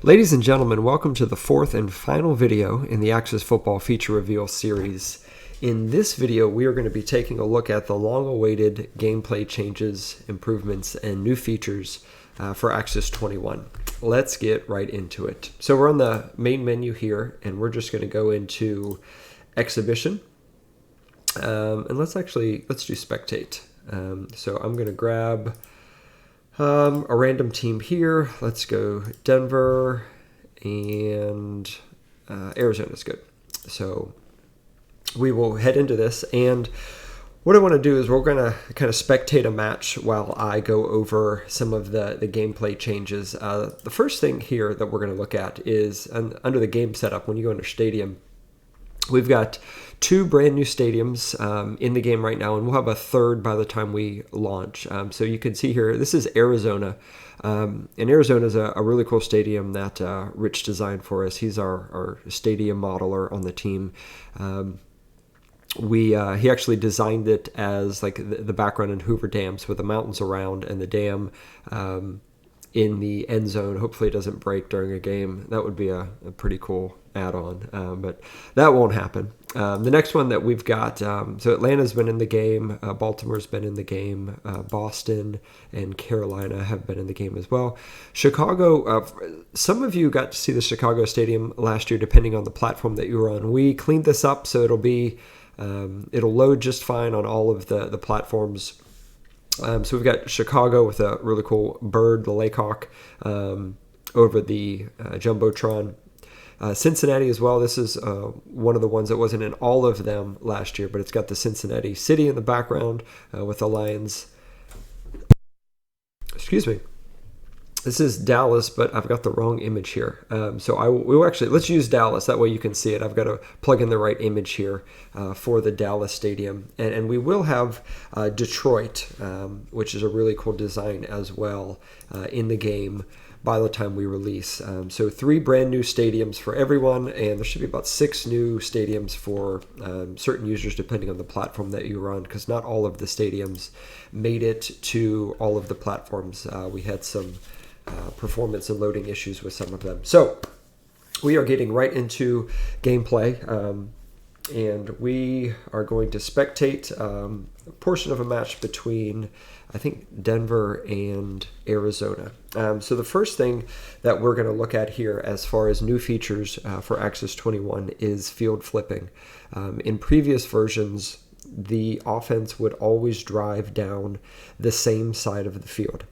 Ladies and gentlemen, welcome to the fourth and final video in the Axis Football Feature Reveal series. In this video, we are going to be taking a look at the long-awaited gameplay changes, improvements, and new features for Axis 21. Let's get right into it. So we're on the main menu here, and we're just going to go into Exhibition. And let's do Spectate. So I'm going to grab a random team here. Let's go Denver, and Arizona is good. So we will head into this, and what I want to do is we're going to kind of spectate a match while I go over some of the gameplay changes. The first thing here that we're going to look at is under the game setup. When you go under Stadium, we've got two brand new stadiums in the game right now, and we'll have a third by the time we launch. So you can see here, this is Arizona. And Arizona is a really cool stadium that Rich designed for us. He's our stadium modeler on the team. He actually designed it as like the background in Hoover Dam, so with the mountains around and the dam in the end zone. Hopefully it doesn't break during a game. That would be a pretty cool add-on, but that won't happen. The next one that we've got, so Atlanta's been in the game, Baltimore's been in the game, Boston and Carolina have been in the game as well. Chicago, some of you got to see the Chicago Stadium last year, depending on the platform that you were on. We cleaned this up, so it'll load just fine on all of the platforms. So we've got Chicago with a really cool bird, the Laycock, over the Jumbotron. Cincinnati as well. This is one of the ones that wasn't in all of them last year, but it's got the Cincinnati City in the background with the Lions. Excuse me. This is Dallas, but I've got the wrong image here. Let's use Dallas. That way you can see it. I've got to plug in the right image here for the Dallas Stadium. And we will have Detroit, which is a really cool design as well in the game by the time we release. So 3 brand new stadiums for everyone, and there should be about 6 new stadiums for certain users depending on the platform that you run, because not all of the stadiums made it to all of the platforms. We had some performance and loading issues with some of them. So we are getting right into gameplay, and we are going to spectate a portion of a match between, I think, Denver and Arizona. So the first thing that we're going to look at here as far as new features for Axis 21 is field flipping. In previous versions, the offense would always drive down the same side of the field.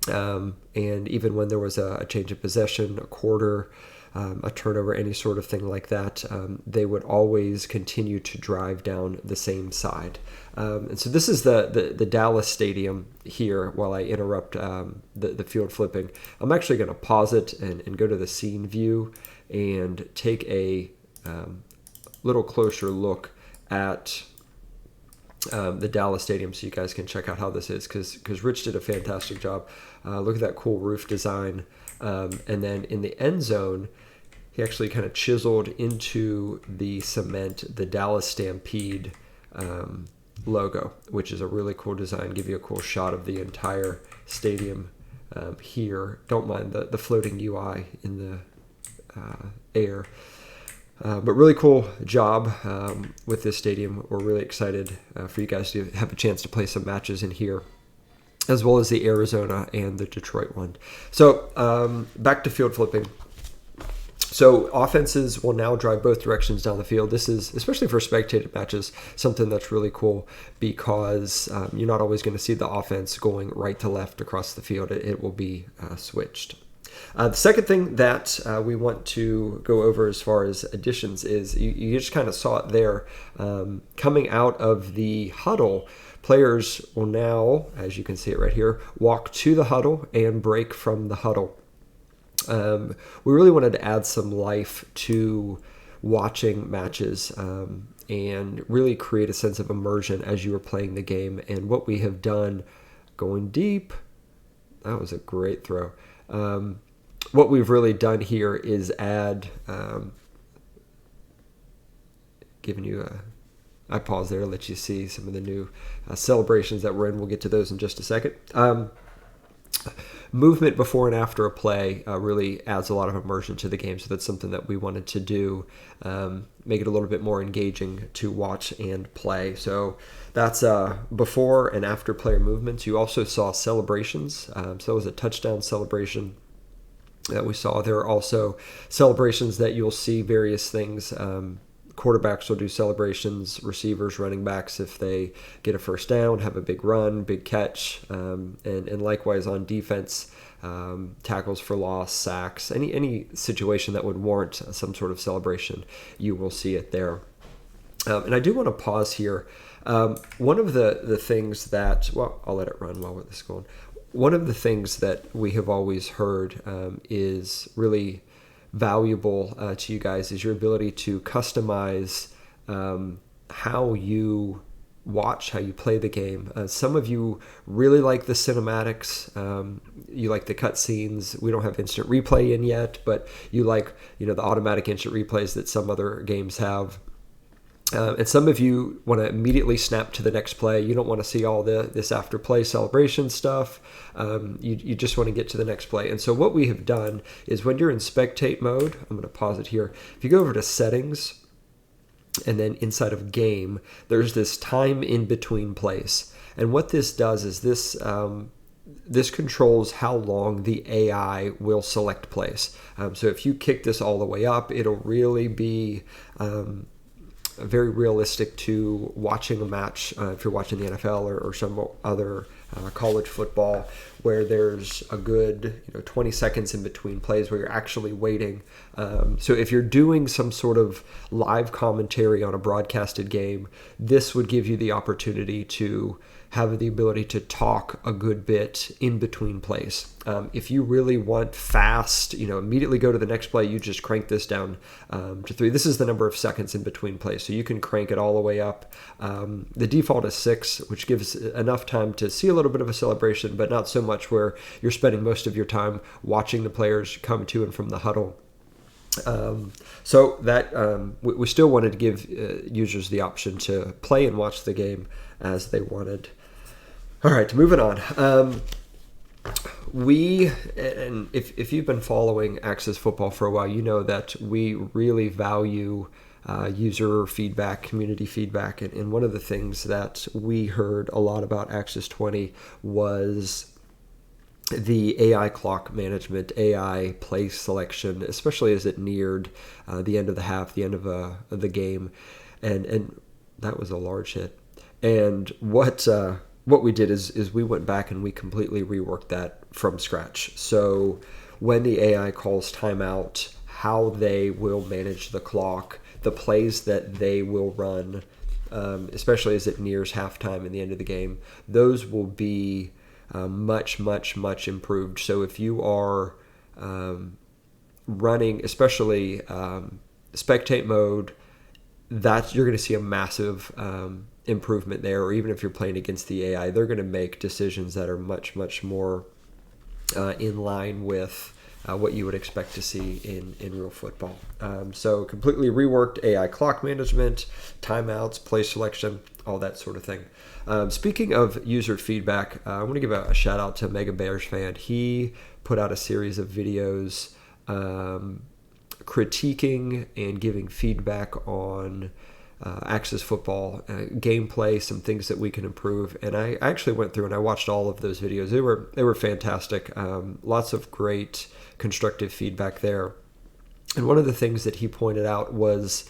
And even when there was a change of possession, a quarter, a turnover, any sort of thing like that, they would always continue to drive down the same side. And so this is the Dallas Stadium here while I interrupt the field flipping. I'm actually going to pause it and go to the scene view and take a little closer look at the Dallas Stadium so you guys can check out how this is, because Rich did a fantastic job. Look at that cool roof design. And then in the end zone, he actually kind of chiseled into the cement the Dallas Stampede logo, which is a really cool design. Give you a cool shot of the entire stadium here. Don't mind the floating UI in the air. But really cool job with this stadium. We're really excited for you guys to have a chance to play some matches in here, as well as the Arizona and the Detroit one. So back to field flipping. So offenses will now drive both directions down the field. This is, especially for spectated matches, something that's really cool, because you're not always going to see the offense going right to left across the field. It will be switched. The second thing that we want to go over as far as additions is, you just kind of saw it there. Coming out of the huddle, players will now, as you can see it right here, walk to the huddle and break from the huddle. We really wanted to add some life to watching matches and really create a sense of immersion as you were playing the game. And what we have done, going deep, that was a great throw. What we've really done here is add, giving you I pause there to let you see some of the new celebrations that we're in. We'll get to those in just a second. movement before and after a play really adds a lot of immersion to the game. So that's something that we wanted to do, make it a little bit more engaging to watch and play. So that's before and after player movements. You also saw celebrations. So that was a touchdown celebration that we saw. There are also celebrations that you'll see various things. Quarterbacks will do celebrations, receivers, running backs, if they get a first down, have a big run, big catch, and likewise on defense, tackles for loss, sacks, any situation that would warrant some sort of celebration, you will see it there. And I do want to pause here. One of the things that, well, I'll let it run while this is going. One of the things that we have always heard is really valuable to you guys is your ability to customize how you watch, how you play the game. Some of you really like the cinematics. You like the cutscenes. We don't have instant replay in yet, but you like the automatic instant replays that some other games have. And some of you want to immediately snap to the next play. You don't want to see all this after play celebration stuff. You just want to get to the next play. And so what we have done is when you're in spectate mode, I'm going to pause it here. If you go over to settings and then inside of game, there's this time in between plays. And what this does is this controls how long the AI will select plays. So if you kick this all the way up, it'll really be very realistic to watching a match, if you're watching the NFL or some other college football, where there's a good 20 seconds in between plays where you're actually waiting. So if you're doing some sort of live commentary on a broadcasted game, this would give you the opportunity to have the ability to talk a good bit in between plays. If you really want fast, immediately go to the next play, you just crank this down to 3. This is the number of seconds in between plays, so you can crank it all the way up. The default is 6, which gives enough time to see a little bit of a celebration, but not so much where you're spending most of your time watching the players come to and from the huddle. So that we still wanted to give users the option to play and watch the game as they wanted. All right, moving on. And if you've been following Access Football for a while, you know that we really value user feedback, community feedback. And one of the things that we heard a lot about Access 20 was the AI clock management, AI play selection, especially as it neared the end of the half, the end of the game. And that was a large hit. And what we did is we went back and we completely reworked that from scratch. So when the AI calls timeout, how they will manage the clock, the plays that they will run, especially as it nears halftime and the end of the game, those will be much, much, much improved. So if you are running, especially spectate mode, that you're going to see a massive improvement there. Or even if you're playing against the AI, they're going to make decisions that are much, much more in line with what you would expect to see in real football. So completely reworked AI clock management, timeouts, play selection, all that sort of thing. Speaking of user feedback, I want to give a shout out to Mega Bears fan. He put out a series of videos critiquing and giving feedback on Access Football gameplay, some things that we can improve. And I actually went through and I watched all of those videos. They were fantastic. Lots of great constructive feedback there. And one of the things that he pointed out was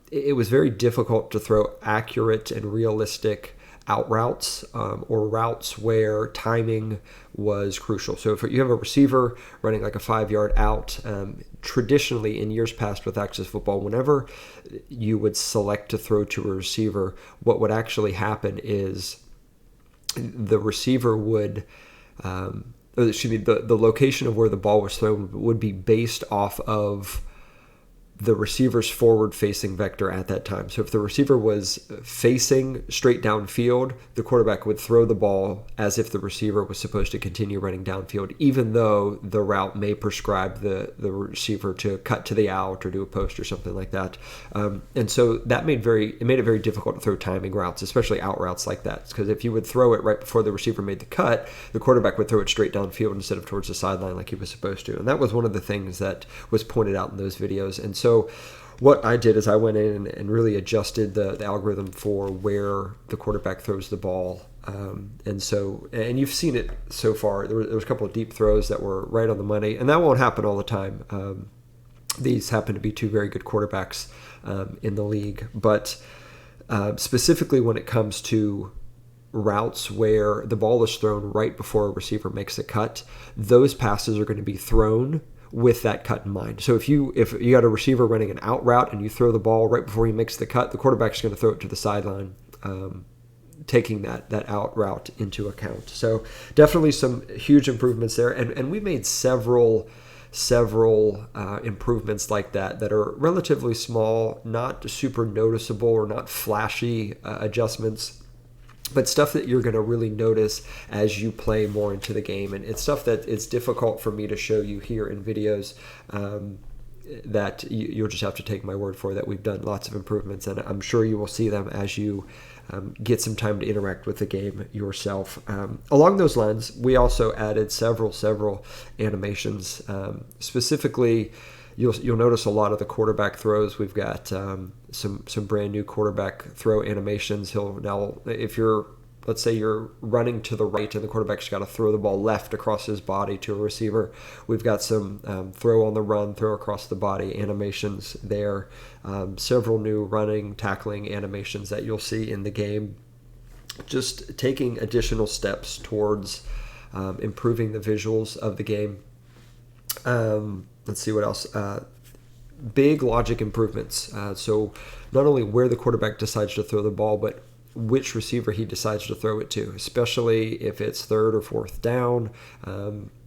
it was very difficult to throw accurate and realistic out routes or routes where timing was crucial. So if you have a receiver running like a 5-yard out, traditionally in years past with Access Football, whenever you would select to throw to a receiver, what would actually happen is the receiver would, the location of where the ball was thrown would be based off of the receiver's forward-facing vector at that time. So if the receiver was facing straight downfield, the quarterback would throw the ball as if the receiver was supposed to continue running downfield, even though the route may prescribe the receiver to cut to the out or do a post or something like that. And so that made it very difficult to throw timing routes, especially out routes like that. Because if you would throw it right before the receiver made the cut, the quarterback would throw it straight downfield instead of towards the sideline like he was supposed to. And that was one of the things that was pointed out in those videos. And so what I did is I went in and really adjusted the algorithm for where the quarterback throws the ball. And you've seen it so far. There was a couple of deep throws that were right on the money, and that won't happen all the time. These happen to be two very good quarterbacks in the league. But specifically when it comes to routes where the ball is thrown right before a receiver makes a cut, those passes are going to be thrown with that cut in mind. So if you got a receiver running an out route and you throw the ball right before he makes the cut, the quarterback's going to throw it to the sideline, taking that out route into account. So definitely some huge improvements there. And we made several improvements like that are relatively small, not super noticeable or not flashy adjustments, but stuff that you're going to really notice as you play more into the game. And it's stuff that it's difficult for me to show you here in videos, that you'll just have to take my word for that. We've done lots of improvements, and I'm sure you will see them as you get some time to interact with the game yourself. Along those lines, we also added several animations. Specifically, you'll notice a lot of the quarterback throws. We've got some brand new quarterback throw animations. Let's say you're running to the right and the quarterback's got to throw the ball left across his body to a receiver. We've got some throw on the run, throw across the body animations there. Several new running, tackling animations that you'll see in the game. Just taking additional steps towards improving the visuals of the game. Let's see what else. Big logic improvements. So not only where the quarterback decides to throw the ball, but which receiver he decides to throw it to, especially if it's third or fourth down.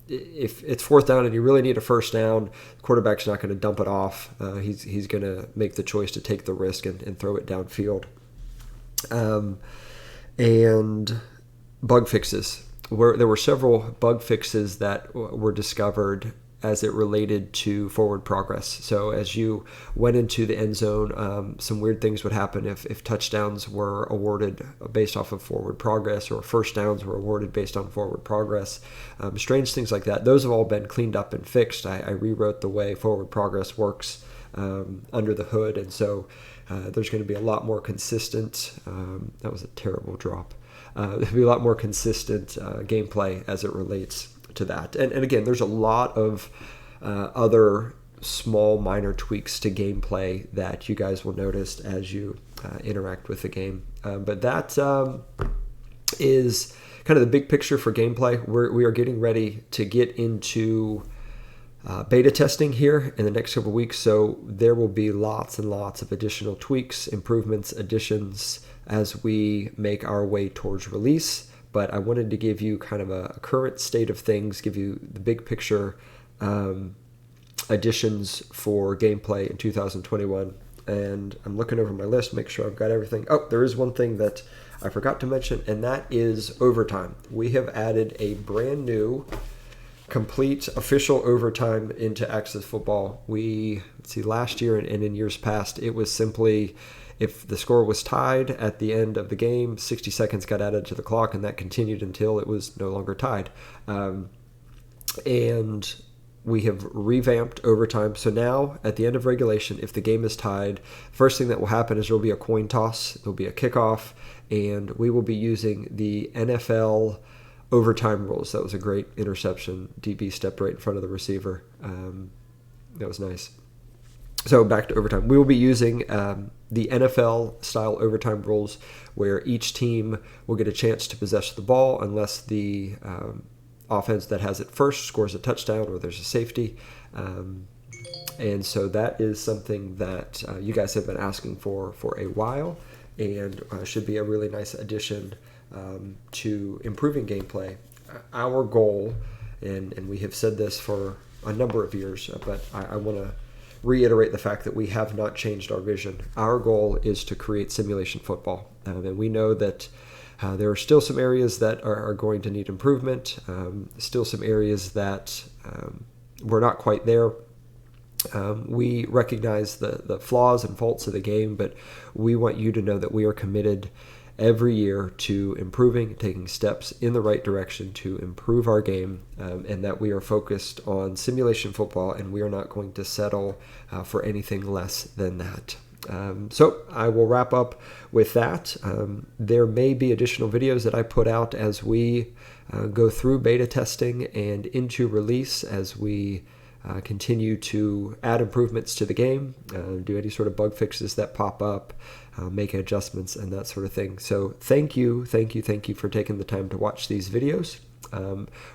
If it's fourth down and you really need a first down, the quarterback's not going to dump it off. He's going to make the choice to take the risk and throw it downfield. And bug fixes. There were several bug fixes that were discovered as it related to forward progress. So as you went into the end zone, some weird things would happen if touchdowns were awarded based off of forward progress, or first downs were awarded based on forward progress. Strange things like that. Those have all been cleaned up and fixed. I rewrote the way forward progress works under the hood, and so there's going to be a lot more consistent. That was a terrible drop. There'll be a lot more consistent gameplay as it relates to that. And again, there's a lot of other small minor tweaks to gameplay that you guys will notice as you interact with the game. But that is kind of the big picture for gameplay. We are getting ready to get into beta testing here in the next couple of weeks, so there will be lots and lots of additional tweaks, improvements, additions as we make our way towards release. But I wanted to give you kind of a current state of things, give you the big picture additions for gameplay in 2021. And I'm looking over my list, make sure I've got everything. Oh, there is one thing that I forgot to mention, and that is overtime. We have added a brand new, complete official overtime into Access Football. Last year and in years past, it was simply, if the score was tied at the end of the game, 60 seconds got added to the clock, and that continued until it was no longer tied. And we have revamped overtime. So now, at the end of regulation, if the game is tied, first thing that will happen is there will be a coin toss, there will be a kickoff, and we will be using the NFL overtime rules. That was a great interception. DB stepped right in front of the receiver. That was nice. So back to overtime. We will be using the NFL-style overtime rules, where each team will get a chance to possess the ball unless the offense that has it first scores a touchdown or there's a safety. And so that is something that you guys have been asking for a while, and should be a really nice addition to improving gameplay. Our goal, and we have said this for a number of years, but I want to reiterate the fact that we have not changed our vision. Our goal is to create simulation football. And we know that there are still some areas that are going to need improvement, still some areas that we're not quite there. We recognize the flaws and faults of the game, but we want you to know that we are committed every year to improving, taking steps in the right direction to improve our game, and that we are focused on simulation football, and we are not going to settle for anything less than that. So I will wrap up with that. There may be additional videos that I put out as we go through beta testing and into release, as we continue to add improvements to the game, do any sort of bug fixes that pop up, make adjustments and that sort of thing. So thank you for taking the time to watch these videos.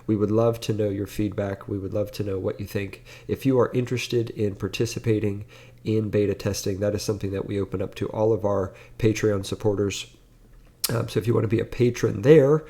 We would love to know your feedback. We would love to know what you think. If you are interested in participating in beta testing, that is something that we open up to all of our Patreon supporters. So if you want to be a patron there,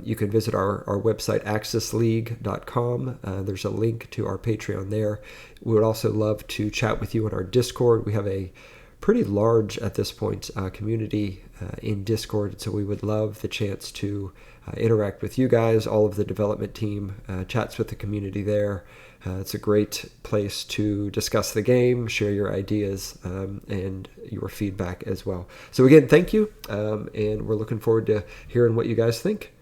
you can visit our website, accessleague.com. There's a link to our Patreon there. We would also love to chat with you on our Discord. We have a pretty large, at this point, community in Discord, so we would love the chance to interact with you guys. All of the development team chats with the community there. It's a great place to discuss the game, share your ideas, and your feedback as well. So again, thank you, and we're looking forward to hearing what you guys think.